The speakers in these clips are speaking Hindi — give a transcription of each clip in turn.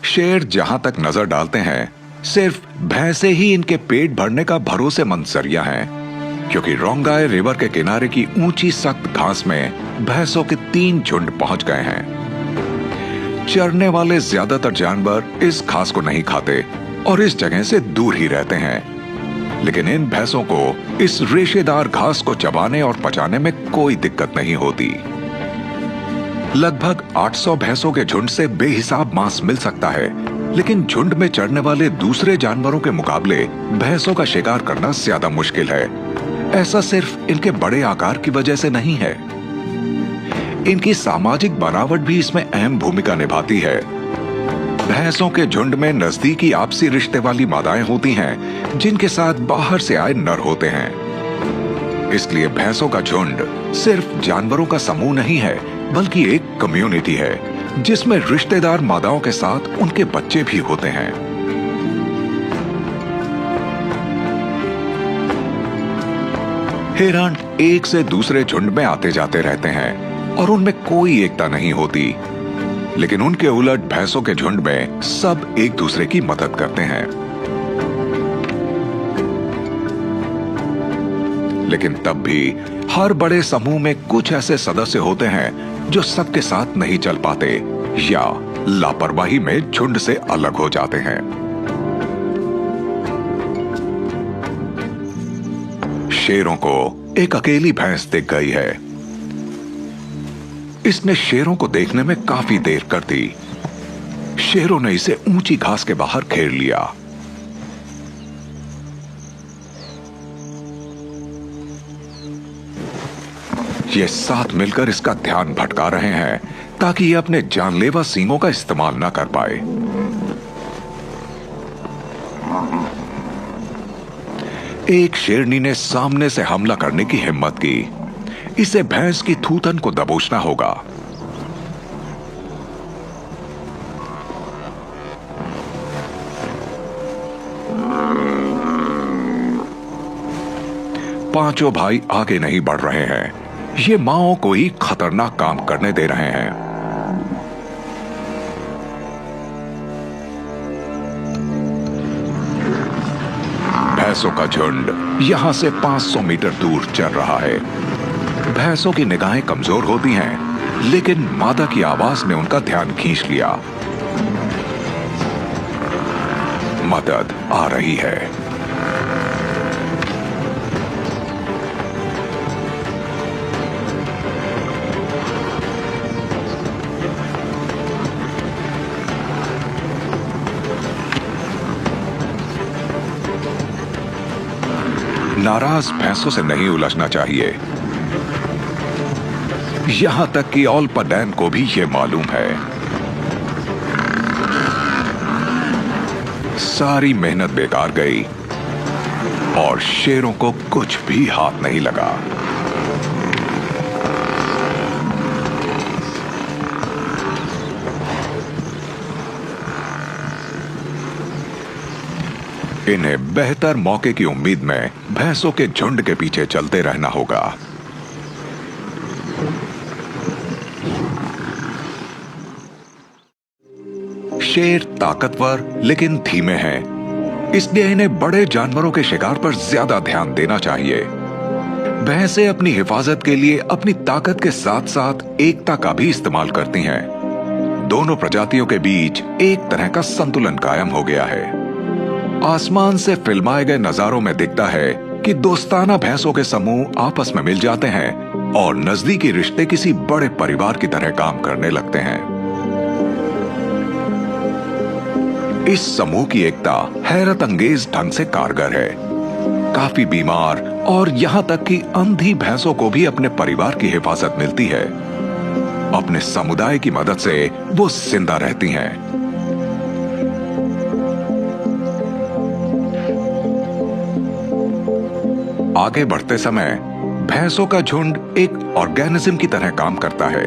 शेर जहां तक नजर डालते हैं, सिर्फ भैंसे ही इनके पेट भरने का भरोसेमंद जरिया है, क्योंकि रोंगाई रिवर के किनारे की ऊंची सख्त घास में भैंसों के 3 झुंड पहुंच गए हैं। चरने वाले ज्यादातर जानवर इस घास को नहीं खाते और इस जगह से दूर ही रहते हैं, लेकिन इन भैंसों को इस रेशेदार घास को चबाने और पचाने में कोई दिक्कत नहीं होती। लगभग 800 भैंसों के झुंड से बेहिसाब मांस मिल सकता है, लेकिन झुंड में चढ़ने वाले दूसरे जानवरों के मुकाबले भैंसों का शिकार करना ज्यादा मुश्किल है। ऐसा सिर्फ इनके बड़े आकार की वजह से नहीं है, इनकी सामाजिक बनावट भी इसमें अहम भूमिका निभाती है। भैंसों के झुंड में नजदीकी आपसी रिश्ते वाली मादाएं होती हैं, जिनके साथ बाहर से आए नर होते हैं। इसलिए भैंसों का झुंड सिर्फ जानवरों का समूह नहीं है, बल्कि एक कम्युनिटी है जिसमें रिश्तेदार मादाओं के साथ उनके बच्चे भी होते हैं। हिरण एक से दूसरे झुंड में आते जाते रहते हैं और उनमें कोई एकता नहीं होती, लेकिन उनके उलट भैंसों के झुंड में सब एक दूसरे की मदद करते हैं। लेकिन तब भी हर बड़े समूह में कुछ ऐसे सदस्य होते हैं जो सबके साथ नहीं चल पाते या लापरवाही में झुंड से अलग हो जाते हैं। शेरों को एक अकेली भैंस दिख गई है। इसने शेरों को देखने में काफी देर कर दी। शेरों ने इसे ऊंची घास के बाहर घेर लिया। ये साथ मिलकर इसका ध्यान भटका रहे हैं ताकि ये अपने जानलेवा सींगों का इस्तेमाल ना कर पाए। एक शेरनी ने सामने से हमला करने की हिम्मत की। इसे भैंस की थूथन को दबोचना होगा। पांचों भाई आगे नहीं बढ़ रहे हैं। ये माओ को ही खतरनाक काम करने दे रहे हैं। भैंसों का झुंड यहां से 500 मीटर दूर चल रहा है। भैंसों की निगाहें कमजोर होती हैं, लेकिन मादा की आवाज ने उनका ध्यान खींच लिया। मदद आ रही है। नाराज भैंसों से नहीं उलझना चाहिए। यहां तक कि ओल्पाडैन को भी यह मालूम है। सारी मेहनत बेकार गई और शेरों को कुछ भी हाथ नहीं लगा। इन्हें बेहतर मौके की उम्मीद में भैंसों के झुंड के पीछे चलते रहना होगा। शेर ताकतवर लेकिन धीमे हैं, इसलिए इन्हें बड़े जानवरों के शिकार पर ज्यादा ध्यान देना चाहिए। भैंसें अपनी हिफाजत के लिए अपनी ताकत के साथ साथ एकता का भी इस्तेमाल करती हैं। दोनों प्रजातियों के बीच एक तरह का संतुलन कायम हो गया है। आसमान से फिल्माए गए नजारों में दिखता है कि दोस्ताना भैंसों के समूह आपस में मिल जाते हैं और नजदीकी रिश्ते किसी बड़े परिवार की तरह काम करने लगते हैं। इस समूह की एकता हैरत अंगेज ढंग से कारगर है। काफी बीमार और यहां तक कि अंधी भैंसों को भी अपने परिवार की हिफाजत मिलती है। अपने समुदाय की मदद से वो जिंदा रहती हैं। आगे बढ़ते समय भैंसों का झुंड एक ऑर्गेनिज्म की तरह काम करता है,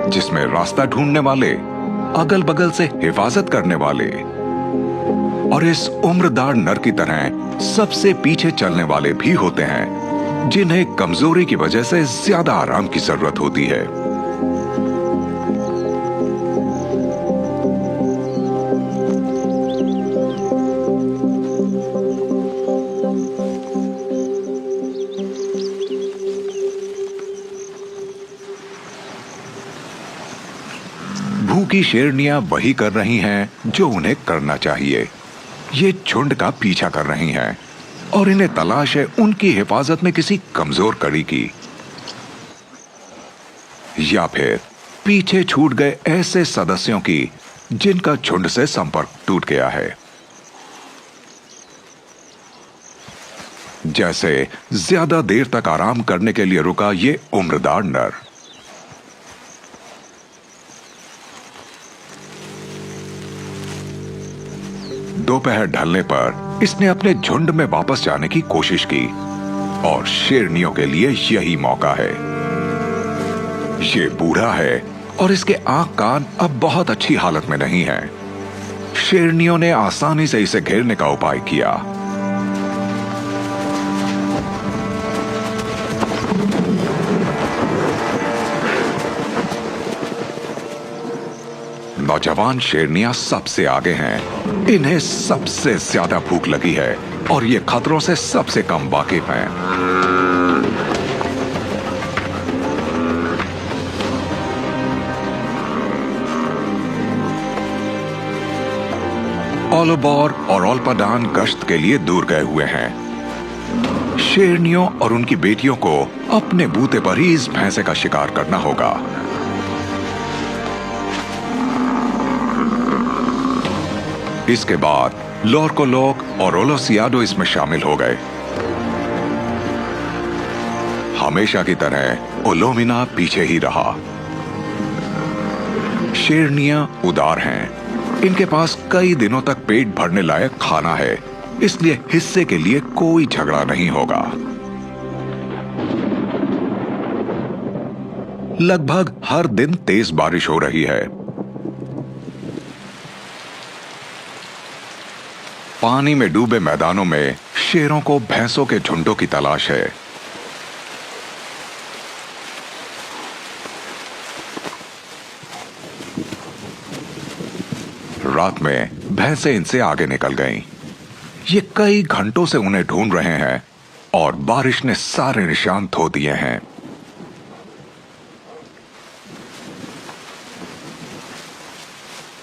जिसमें रास्ता ढूंढने वाले, अगल बगल से हिफाजत करने वाले और इस उम्रदार नर की तरह सबसे पीछे चलने वाले भी होते हैं, जिन्हें कमजोरी की वजह से ज्यादा आराम की जरूरत होती है। बाकी शेरनियां वही कर रही हैं जो उन्हें करना चाहिए। ये झुंड का पीछा कर रही हैं और इन्हें तलाश है उनकी हिफाजत में किसी कमजोर कड़ी की, या फिर पीछे छूट गए ऐसे सदस्यों की जिनका झुंड से संपर्क टूट गया है। जैसे ज्यादा देर तक आराम करने के लिए रुका ये उम्रदार नर। दोपहर ढलने पर इसने अपने झुंड में वापस जाने की कोशिश की और शेरनियों के लिए यही मौका है। ये बूढ़ा है और इसके आंख कान अब बहुत अच्छी हालत में नहीं है। शेरनियों ने आसानी से इसे घेरने का उपाय किया। नौजवान शेरनियां सबसे आगे हैं। इन्हें सबसे ज्यादा भूख लगी है और ये खतरों से सबसे कम वाकिफ हैं। ओलिबोर और ओल्पाडान गश्त के लिए दूर गए हुए हैं। शेरनियों और उनकी बेटियों को अपने बूते पर ही इस भैंसे का शिकार करना होगा। इसके बाद लोरकोलोक और ओलोसियाडो इसमें शामिल हो गए। हमेशा की तरह ओलोमिना पीछे ही रहा। शेरनियां उदार हैं। इनके पास कई दिनों तक पेट भरने लायक खाना है, इसलिए हिस्से के लिए कोई झगड़ा नहीं होगा। लगभग हर दिन तेज बारिश हो रही है। पानी में डूबे मैदानों में शेरों को भैंसों के झुंडों की तलाश है। रात में भैंसें इनसे आगे निकल गईं। ये कई घंटों से उन्हें ढूंढ रहे हैं और बारिश ने सारे निशान धो दिए हैं।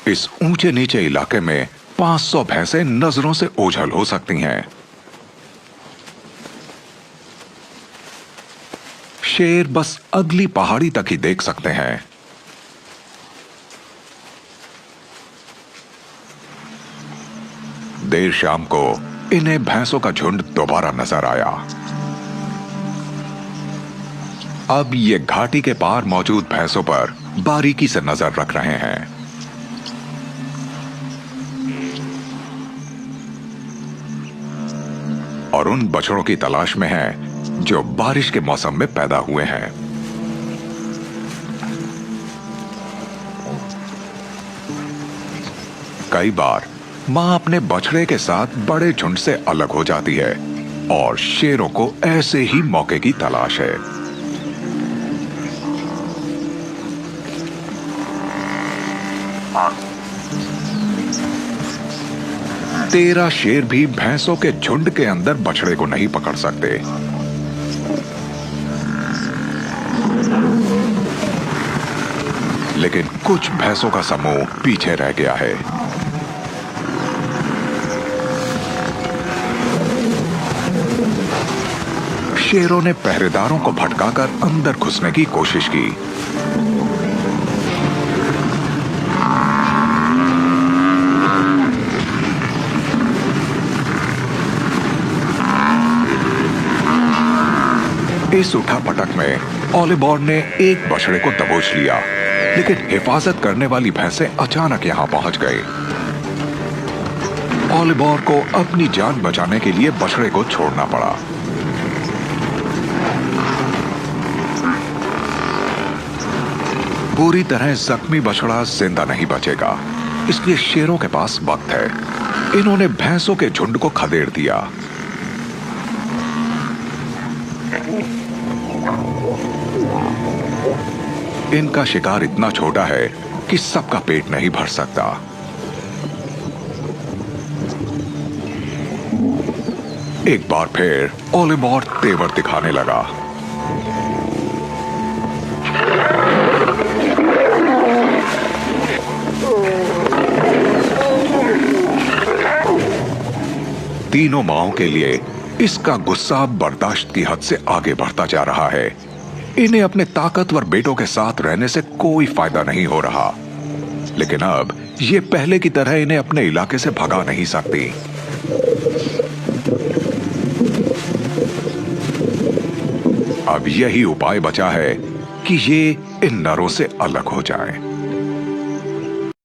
इस ऊंचे नीचे इलाके में 500 भैंसें नजरों से ओझल हो सकती हैं। शेर बस अगली पहाड़ी तक ही देख सकते हैं। देर शाम को इन्हें भैंसों का झुंड दोबारा नजर आया। अब ये घाटी के पार मौजूद भैंसों पर बारीकी से नजर रख रहे हैं। और उन बछड़ों की तलाश में हैं जो बारिश के मौसम में पैदा हुए हैं। कई बार मां अपने बछड़े के साथ बड़े झुंड से अलग हो जाती है और शेरों को ऐसे ही मौके की तलाश है। तेरह शेर भी भैंसों के झुंड के अंदर बछड़े को नहीं पकड़ सकते। लेकिन कुछ भैंसों का समूह पीछे रह गया है। शेरों ने पहरेदारों को भटकाकर अंदर घुसने की कोशिश की। इस उठापटक में ओलिबोर ने एक बछड़े को दबोच लिया, लेकिन हिफाजत करने वाली भैंसें अचानक यहां पहुंच गए। ओलिबोर को अपनी जान बचाने के लिए बछड़े को छोड़ना पड़ा। पूरी तरह जख्मी बछड़ा जिंदा नहीं बचेगा, इसलिए शेरों के पास वक्त है। इन्होंने भैंसों के झुंड को खदेड़ दिया। इनका शिकार इतना छोटा है कि सबका पेट नहीं भर सकता। एक बार फिर ओलिबोर तेवर दिखाने लगा। तीनों माओं के लिए इसका गुस्सा बर्दाश्त की हद से आगे बढ़ता जा रहा है। इन्हें अपने ताकतवर बेटों के साथ रहने से कोई फायदा नहीं हो रहा, लेकिन अब ये पहले की तरह इन्हें अपने इलाके से भगा नहीं सकती। अब यही उपाय बचा है कि ये इन नरों से अलग हो जाएं।